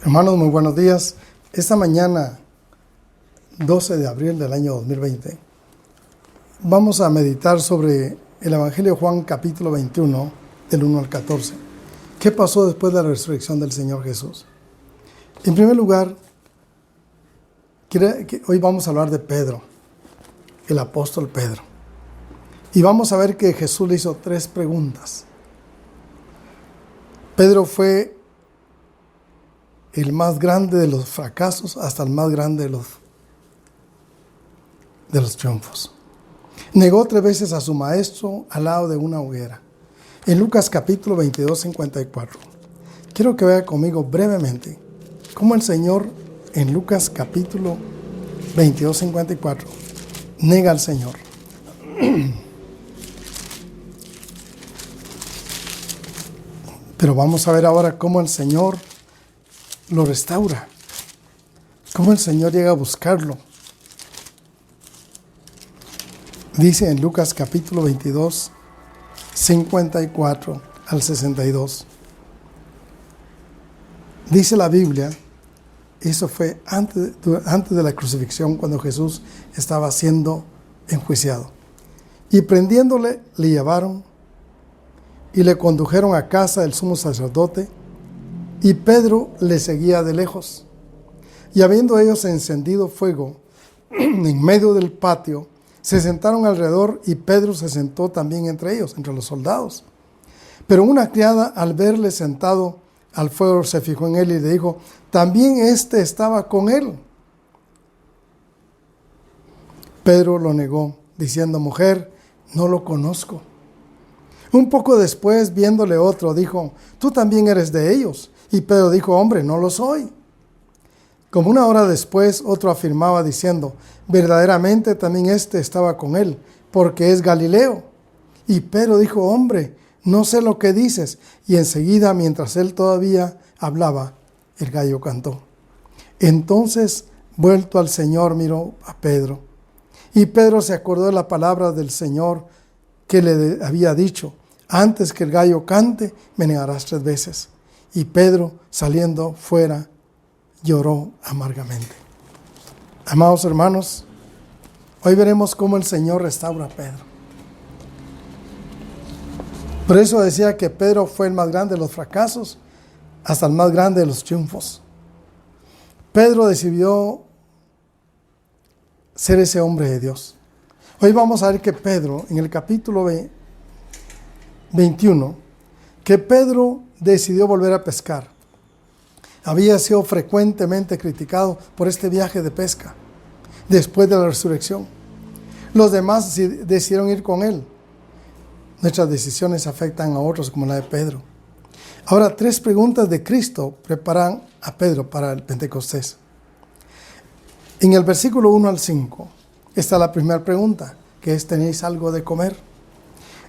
Hermanos, muy buenos días. Esta mañana, 12 de abril del año 2020, vamos a meditar sobre el Evangelio de Juan, capítulo 21, del 1 al 14. ¿Qué pasó después de la resurrección del Señor Jesús? En primer lugar, hoy vamos a hablar de Pedro, el apóstol Pedro. Y vamos a ver que Jesús le hizo 3 preguntas. Pedro fue el más grande de los fracasos hasta el más grande de los triunfos. Negó 3 veces a su maestro al lado de una hoguera. En Lucas capítulo 22, 54. Quiero que vea conmigo brevemente cómo el Señor en Lucas capítulo 22, 54 nega al Señor. Pero vamos a ver ahora cómo el Señor lo restaura, cómo el Señor llega a buscarlo. Dice en Lucas capítulo 22, 54 al 62. Dice la Biblia, eso fue antes de la crucifixión, cuando Jesús estaba siendo enjuiciado. Y prendiéndole, le llevaron y le condujeron a casa del sumo sacerdote, y Pedro le seguía de lejos. Y habiendo ellos encendido fuego en medio del patio, se sentaron alrededor, y Pedro se sentó también entre ellos, entre los soldados. Pero una criada, al verle sentado al fuego, se fijó en él y le dijo: también éste estaba con él. Pedro lo negó, diciendo: mujer, no lo conozco. Un poco después, viéndole otro, dijo: tú también eres de ellos. Y Pedro dijo: hombre, no lo soy. Como una hora después, otro afirmaba diciendo: verdaderamente también éste estaba con él, porque es Galileo. Y Pedro dijo: hombre, no sé lo que dices. Y enseguida, mientras él todavía hablaba, el gallo cantó. Entonces, vuelto al Señor, miró a Pedro. Y Pedro se acordó de la palabra del Señor que le había dicho: antes que el gallo cante, me negarás 3 veces. Y Pedro, saliendo fuera, lloró amargamente. Amados hermanos, hoy veremos cómo el Señor restaura a Pedro. Por eso decía que Pedro fue el más grande de los fracasos hasta el más grande de los triunfos. Pedro decidió ser ese hombre de Dios. Hoy vamos a ver que Pedro, en el capítulo 21, que Pedro decidió volver a pescar. Había sido frecuentemente criticado por este viaje de pesca después de la resurrección. Los demás decidieron ir con él. Nuestras decisiones afectan a otros, como la de Pedro. Ahora, 3 preguntas de Cristo preparan a Pedro para el Pentecostés. En el versículo 1 al 5 está la primera pregunta, que es: ¿tenéis algo de comer?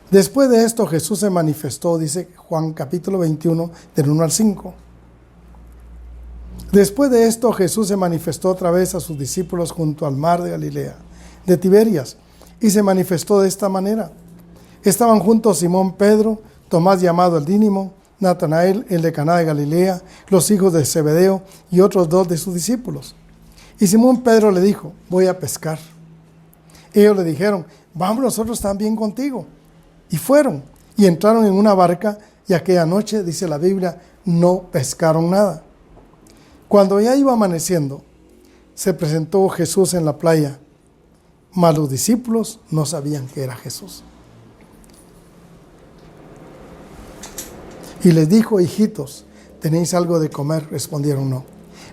Después de esto Jesús se manifestó, dice Juan capítulo 21, del 1 al 5. Después de esto Jesús se manifestó otra vez a sus discípulos junto al mar de Galilea, de Tiberias, y se manifestó de esta manera. Estaban juntos Simón Pedro, Tomás llamado el Dídimo, Natanael, el de Caná de Galilea, los hijos de Zebedeo y otros 2 de sus discípulos. Y Simón Pedro le dijo: voy a pescar. Ellos le dijeron: vamos nosotros también contigo. Y fueron, y entraron en una barca, y aquella noche, dice la Biblia, no pescaron nada. Cuando ya iba amaneciendo, se presentó Jesús en la playa, mas los discípulos no sabían que era Jesús. Y les dijo: hijitos, ¿tenéis algo de comer? Respondieron no.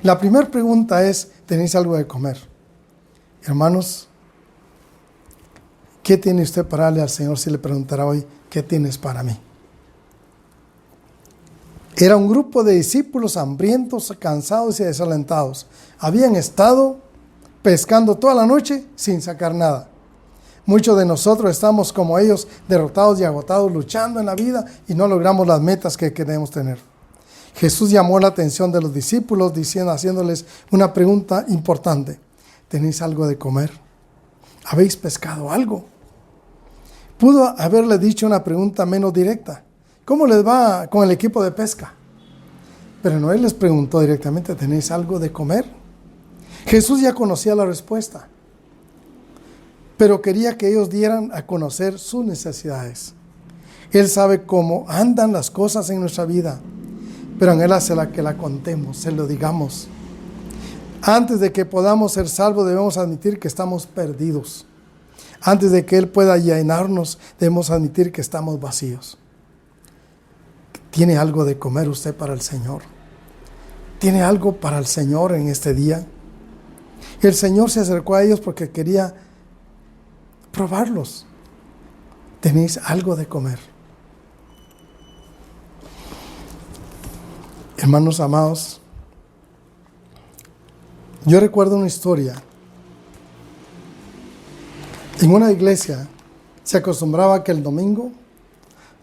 La primera pregunta es, ¿tenéis algo de comer? Hermanos, ¿qué tiene usted para darle al Señor si le preguntara hoy, ¿qué tienes para mí? Era un grupo de discípulos hambrientos, cansados y desalentados. Habían estado pescando toda la noche sin sacar nada. Muchos de nosotros estamos como ellos, derrotados y agotados, luchando en la vida y no logramos las metas que queremos tener. Jesús llamó la atención de los discípulos haciéndoles una pregunta importante. ¿Tenéis algo de comer? ¿Habéis pescado algo? Pudo haberle dicho una pregunta menos directa. ¿Cómo les va con el equipo de pesca? Pero no, él les preguntó directamente, ¿tenéis algo de comer? Jesús ya conocía la respuesta, pero quería que ellos dieran a conocer sus necesidades. Él sabe cómo andan las cosas en nuestra vida, pero en Él hace que la contemos, se lo digamos. Antes de que podamos ser salvos, debemos admitir que estamos perdidos. Antes de que Él pueda llenarnos, debemos admitir que estamos vacíos. ¿Tiene algo de comer usted para el Señor? ¿Tiene algo para el Señor en este día? El Señor se acercó a ellos porque quería probarlos. ¿Tenéis algo de comer? Hermanos amados, yo recuerdo una historia. En una iglesia se acostumbraba que el domingo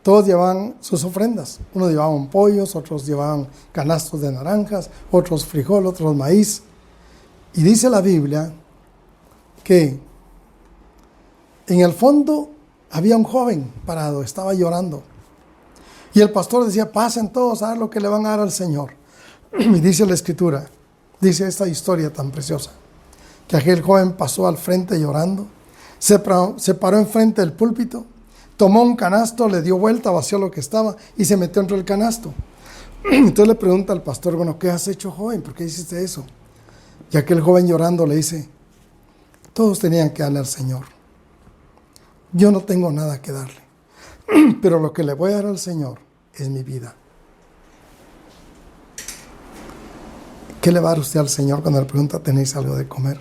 todos llevaban sus ofrendas. Unos llevaban pollos, otros llevaban canastos de naranjas, otros frijol, otros maíz. Y dice la Biblia que en el fondo había un joven parado, estaba llorando. Y el pastor decía, pasen todos a dar lo que le van a dar al Señor. Y dice la Escritura, dice esta historia tan preciosa, que aquel joven pasó al frente llorando, se paró enfrente del púlpito, tomó un canasto, le dio vuelta, vació lo que estaba y se metió dentro del canasto. Entonces le pregunta al pastor, bueno, ¿qué has hecho, joven? ¿Por qué hiciste eso? Y aquel joven llorando le dice, todos tenían que darle al Señor. Yo no tengo nada que darle, pero lo que le voy a dar al Señor es mi vida. ¿Qué le va a dar usted al Señor cuando le pregunta, ¿tenéis algo de comer?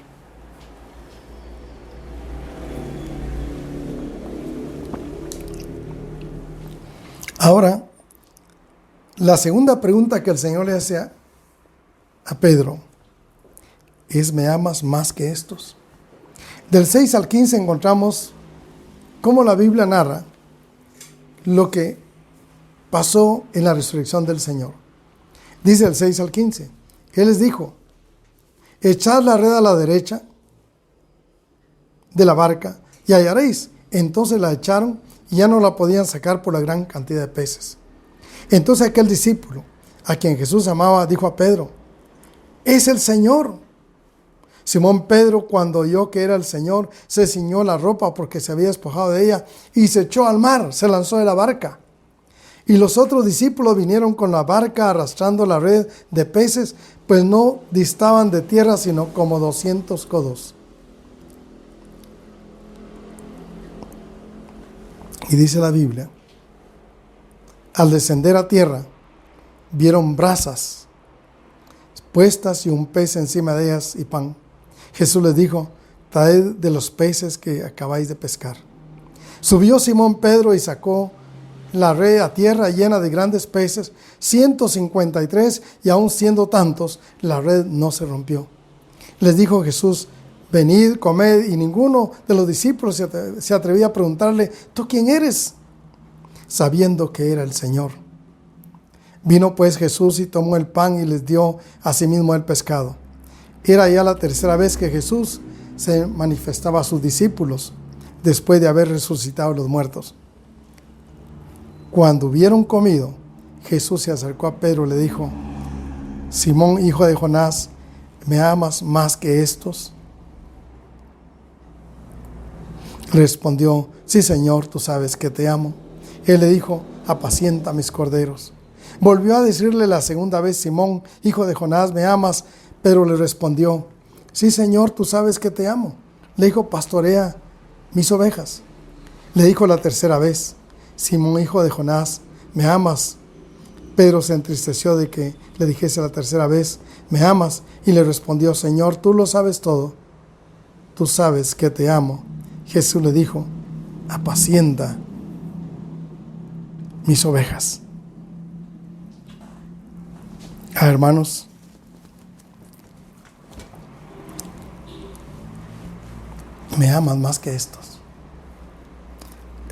Ahora, la segunda pregunta que el Señor le hace a Pedro es, ¿me amas más que estos? Del 6 al 15 encontramos cómo la Biblia narra lo que pasó en la resurrección del Señor. Dice el 6 al 15, Él les dijo, echad la red a la derecha de la barca y hallaréis. Entonces la echaron y ya no la podían sacar por la gran cantidad de peces. Entonces aquel discípulo, a quien Jesús amaba, dijo a Pedro, es el Señor. Simón Pedro, cuando oyó que era el Señor, se ciñó la ropa porque se había despojado de ella y se echó al mar, se lanzó de la barca. Y los otros discípulos vinieron con la barca arrastrando la red de peces, pues no distaban de tierra sino como 200 codos. Y dice la Biblia, al descender a tierra, vieron brasas puestas y un pez encima de ellas y pan. Jesús les dijo, traed de los peces que acabáis de pescar. Subió Simón Pedro y sacó la red a tierra llena de grandes peces, 153, y aun siendo tantos, la red no se rompió. Les dijo Jesús, venid, comed, y ninguno de los discípulos se atrevía a preguntarle, ¿tú quién eres? Sabiendo que era el Señor. Vino pues Jesús y tomó el pan y les dio asimismo el pescado. Era ya la tercera vez que Jesús se manifestaba a sus discípulos después de haber resucitado a los muertos. Cuando hubieron comido, Jesús se acercó a Pedro y le dijo, Simón, hijo de Jonás, ¿me amas más que estos? Respondió, sí, Señor, tú sabes que te amo. Él le dijo, apacienta mis corderos. Volvió a decirle la segunda vez, Simón, hijo de Jonás, ¿me amas? Pedro le respondió, sí, Señor, tú sabes que te amo. Le dijo, pastorea mis ovejas. Le dijo la tercera vez, Simón, hijo de Jonás, ¿me amas? Pedro se entristeció de que le dijese la tercera vez, ¿me amas? Y le respondió, Señor, tú lo sabes todo. Tú sabes que te amo. Jesús le dijo, apacienta mis ovejas. Hermanos, me amas más que estos.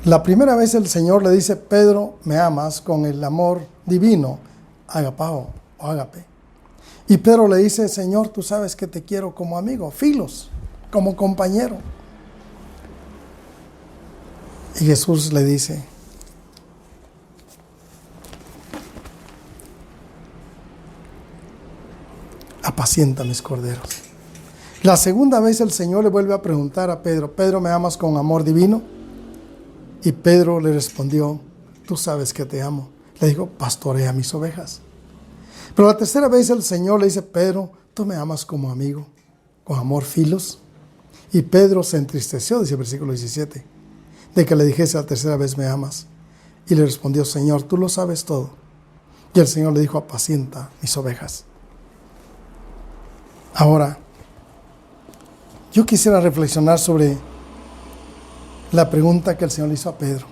La primera vez el Señor le dice, Pedro, me amas con el amor divino, agapao o ágape. Y Pedro le dice, Señor, tú sabes que te quiero como amigo, filos, como compañero. Y Jesús le dice, apacienta mis corderos. La segunda vez el Señor le vuelve a preguntar a Pedro, Pedro, ¿me amas con amor divino? Y Pedro le respondió, tú sabes que te amo. Le dijo, pastorea mis ovejas. Pero la tercera vez el Señor le dice, Pedro, tú me amas como amigo, con amor filos. Y Pedro se entristeció, dice el versículo 17, de que le dijese la tercera vez, me amas. Y le respondió, Señor, tú lo sabes todo. Y el Señor le dijo, apacienta mis ovejas. Ahora, yo quisiera reflexionar sobre la pregunta que el Señor le hizo a Pedro.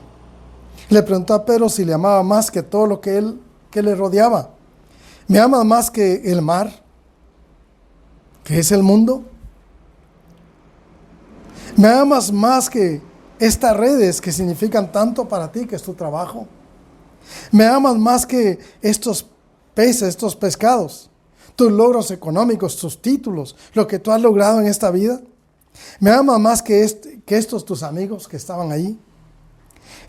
Le preguntó a Pedro si le amaba más que todo lo que le rodeaba. ¿Me amas más que el mar, que es el mundo? ¿Me amas más que estas redes que significan tanto para ti, que es tu trabajo? ¿Me amas más que estos peces, estos pescados, tus logros económicos, tus títulos, lo que tú has logrado en esta vida? ¿Me amas más que estos tus amigos que estaban ahí?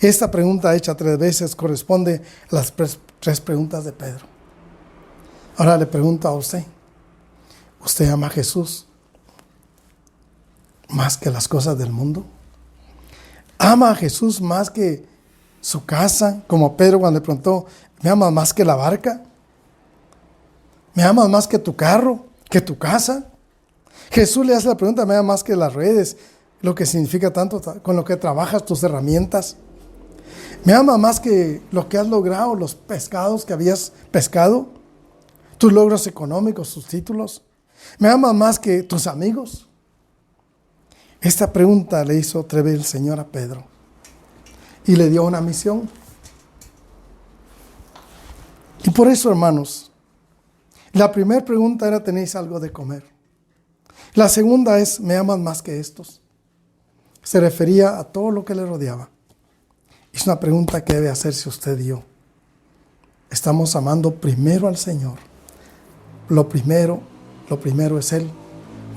Esta pregunta hecha 3 veces corresponde a las 3 preguntas de Pedro. Ahora le pregunto a usted, ¿usted ama a Jesús más que las cosas del mundo? ¿Ama a Jesús más que su casa? Como Pedro cuando le preguntó, ¿me amas más que la barca? ¿Me amas más que tu carro, que tu casa? Jesús le hace la pregunta, ¿me amas más que las redes? Lo que significa tanto con lo que trabajas, tus herramientas. ¿Me amas más que lo que has logrado, los pescados que habías pescado? ¿Tus logros económicos, tus títulos? ¿Me amas más que tus amigos? Esta pregunta le hizo 3 veces el Señor a Pedro y le dio una misión. Y por eso, hermanos, la primera pregunta era, ¿tenéis algo de comer? La segunda es, ¿me amas más que estos? Se refería a todo lo que le rodeaba. Es una pregunta que debe hacerse usted y yo. ¿Estamos amando primero al Señor? Lo primero es Él,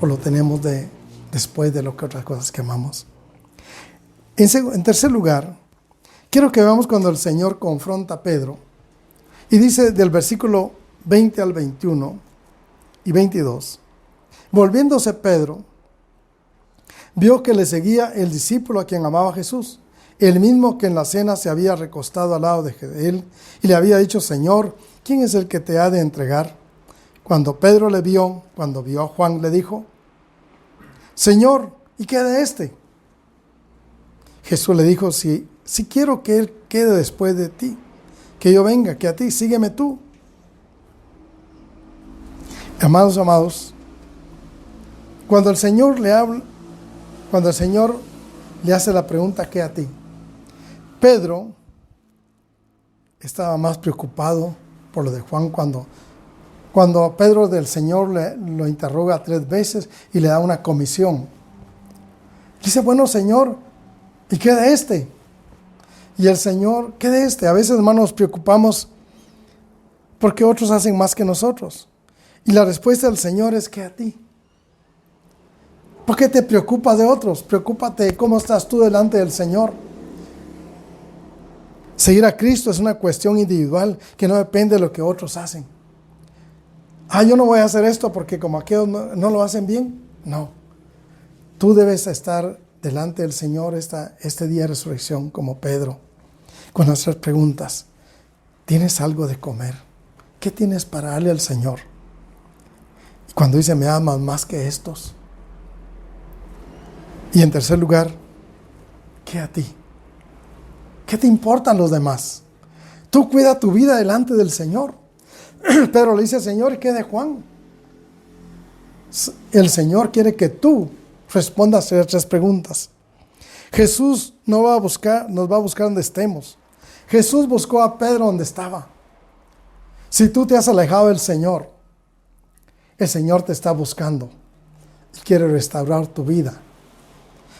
o lo tenemos después de lo que otras cosas que amamos. En tercer lugar, quiero que veamos cuando el Señor confronta a Pedro y dice del versículo 20 al 21 y 22, volviéndose Pedro, vio que le seguía el discípulo a quien amaba Jesús, el mismo que en la cena se había recostado al lado de él y le había dicho, Señor, ¿quién es el que te ha de entregar? Cuando Pedro cuando vio a Juan, le dijo, Señor, ¿y qué de este? Jesús le dijo, si quiero que él quede después de ti, que yo venga, que a ti, sígueme tú. Amados, cuando el Señor le habla, cuando el Señor le hace la pregunta, ¿qué a ti? Pedro estaba más preocupado por lo de Juan cuando Pedro del Señor lo interroga 3 veces y le da una comisión. Dice, bueno, Señor, ¿y qué de este? Y el Señor, ¿qué de este? A veces, hermanos, nos preocupamos porque otros hacen más que nosotros. Y la respuesta del Señor es, ¿qué a ti? ¿Por qué te preocupas de otros? Preocúpate de cómo estás tú delante del Señor. Seguir a Cristo es una cuestión individual que no depende de lo que otros hacen. Yo no voy a hacer esto porque como aquellos no lo hacen bien. No. Tú debes estar delante del Señor este día de resurrección como Pedro, con nuestras preguntas. ¿Tienes algo de comer? ¿Qué tienes para darle al Señor? Y cuando dice, ¿me amas más que estos? Y en tercer lugar, ¿qué a ti? ¿Qué te importan los demás? Tú cuida tu vida delante del Señor. Pedro le dice, Señor, ¿qué de Juan? El Señor quiere que tú respondas a 3 preguntas. Jesús nos va a buscar donde estemos. Jesús buscó a Pedro donde estaba. Si tú te has alejado del Señor, el Señor te está buscando y quiere restaurar tu vida.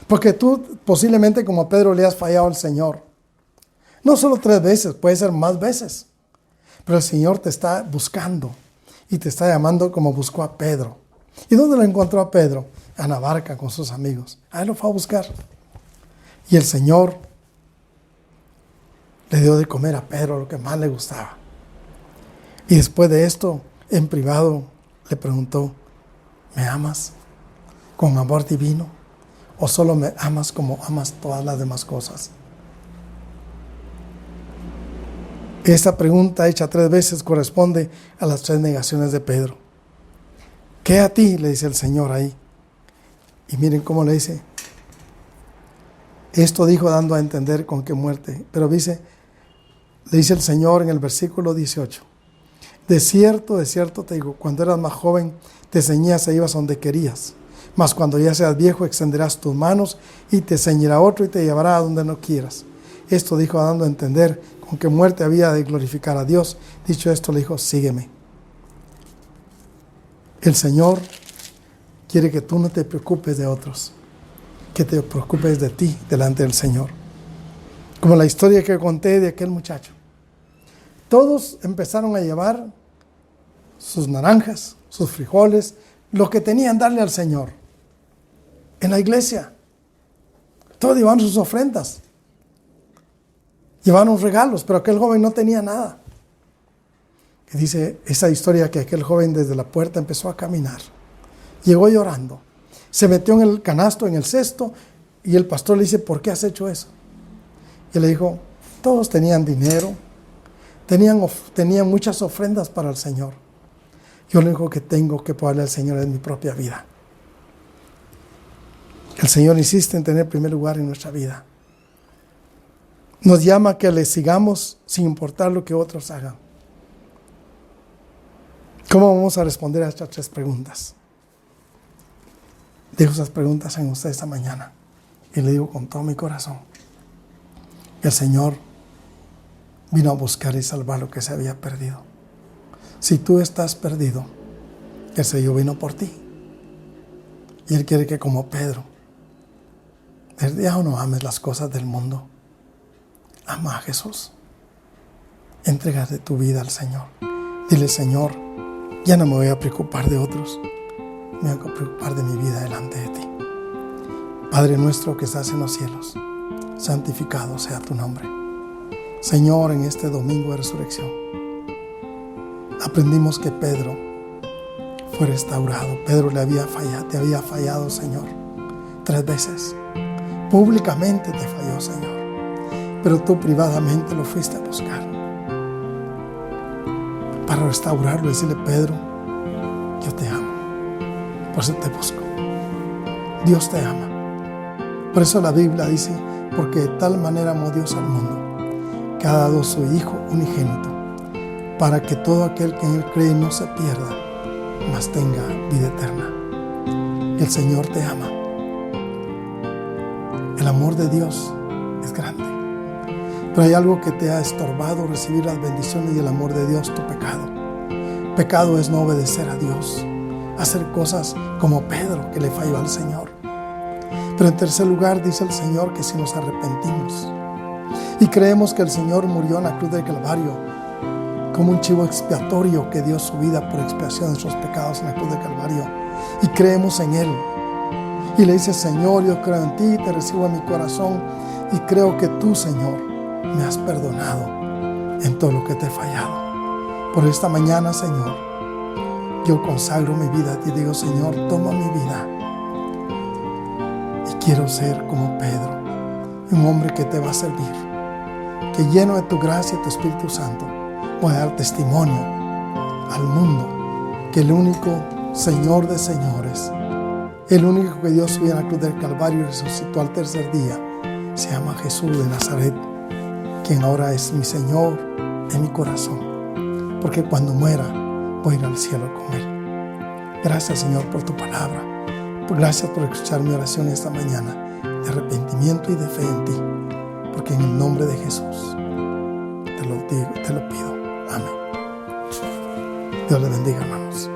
Porque tú posiblemente como Pedro le has fallado al Señor. No solo 3 veces, puede ser más veces. Pero el Señor te está buscando y te está llamando como buscó a Pedro. ¿Y dónde lo encontró a Pedro? En la barca con sus amigos. Ahí lo fue a buscar. Y el Señor le dio de comer a Pedro lo que más le gustaba. Y después de esto, en privado, le preguntó, ¿me amas con amor divino? ¿O solo me amas como amas todas las demás cosas? Esta pregunta hecha 3 veces corresponde a las 3 negaciones de Pedro. ¿Qué a ti? Le dice el Señor ahí. Y miren cómo le dice. Esto dijo dando a entender con qué muerte. Pero le dice el Señor en el versículo 18. De cierto te digo, cuando eras más joven te ceñías e ibas donde querías. Mas cuando ya seas viejo extenderás tus manos y te ceñirá otro y te llevará a donde no quieras. Esto dijo dando a entender con qué muerte había de glorificar a Dios. Dicho esto le dijo, sígueme. El Señor quiere que tú no te preocupes de otros, que te preocupes de ti delante del Señor. Como la historia que conté de aquel muchacho. Todos empezaron a llevar sus naranjas, sus frijoles, lo que tenían darle al Señor. En la iglesia. Todos llevaban sus ofrendas. Llevaron regalos, pero aquel joven no tenía nada. Y dice esa historia que aquel joven desde la puerta empezó a caminar. Llegó llorando. Se metió en el canasto, en el cesto, y el pastor le dice, ¿por qué has hecho eso? Y le dijo, todos tenían dinero, tenían muchas ofrendas para el Señor. Yo lo único que tengo que darle al Señor es mi propia vida. El Señor insiste en tener primer lugar en nuestra vida. Nos llama a que le sigamos sin importar lo que otros hagan. ¿Cómo vamos a responder a estas 3 preguntas? Dejo esas preguntas en usted esta mañana y le digo con todo mi corazón, el Señor vino a buscar y salvar lo que se había perdido. Si tú estás perdido, el Señor vino por ti. Y Él quiere que como Pedro, desde ya no ames las cosas del mundo. Ama a Jesús. Entrégate tu vida al Señor. Dile, Señor, ya no me voy a preocupar de otros. Me voy a preocupar de mi vida delante de ti. Padre nuestro que estás en los cielos, santificado sea tu nombre. Señor, en este domingo de resurrección, aprendimos que Pedro fue restaurado. Pedro te había fallado, Señor, 3 veces. Públicamente te falló, Señor. Pero tú privadamente lo fuiste a buscar. Para restaurarlo y decirle, Pedro, yo te amo. Por eso te busco. Dios te ama. Por eso la Biblia dice, porque de tal manera amó Dios al mundo, que ha dado su Hijo unigénito, para que todo aquel que en Él cree no se pierda, mas tenga vida eterna. El Señor te ama. El amor de Dios es grande. Pero hay algo que te ha estorbado recibir las bendiciones y el amor de Dios, tu pecado. Pecado es no obedecer a Dios, hacer cosas como Pedro, que le falló al Señor. Pero en tercer lugar dice el Señor que si nos arrepentimos y creemos que el Señor murió en la cruz del Calvario como un chivo expiatorio que dio su vida por expiación de nuestros pecados en la cruz del Calvario, y creemos en Él y le dices, Señor, yo creo en ti, te recibo en mi corazón y creo que tú, Señor, me has perdonado en todo lo que te he fallado. Por esta mañana, Señor, yo consagro mi vida a ti. Digo, Señor, toma mi vida. Y quiero ser como Pedro, un hombre que te va a servir, que lleno de tu gracia y tu Espíritu Santo voy a dar testimonio al mundo que el único Señor de señores, el único que Dios subió a la cruz del Calvario y resucitó al tercer día, se llama Jesús de Nazaret, quien ahora es mi Señor, en mi corazón, porque cuando muera voy a ir al cielo con Él. Gracias, Señor, por tu palabra. Gracias por escuchar mi oración esta mañana de arrepentimiento y de fe en ti, porque en el nombre de Jesús te lo pido. Amén. Dios le bendiga, hermanos.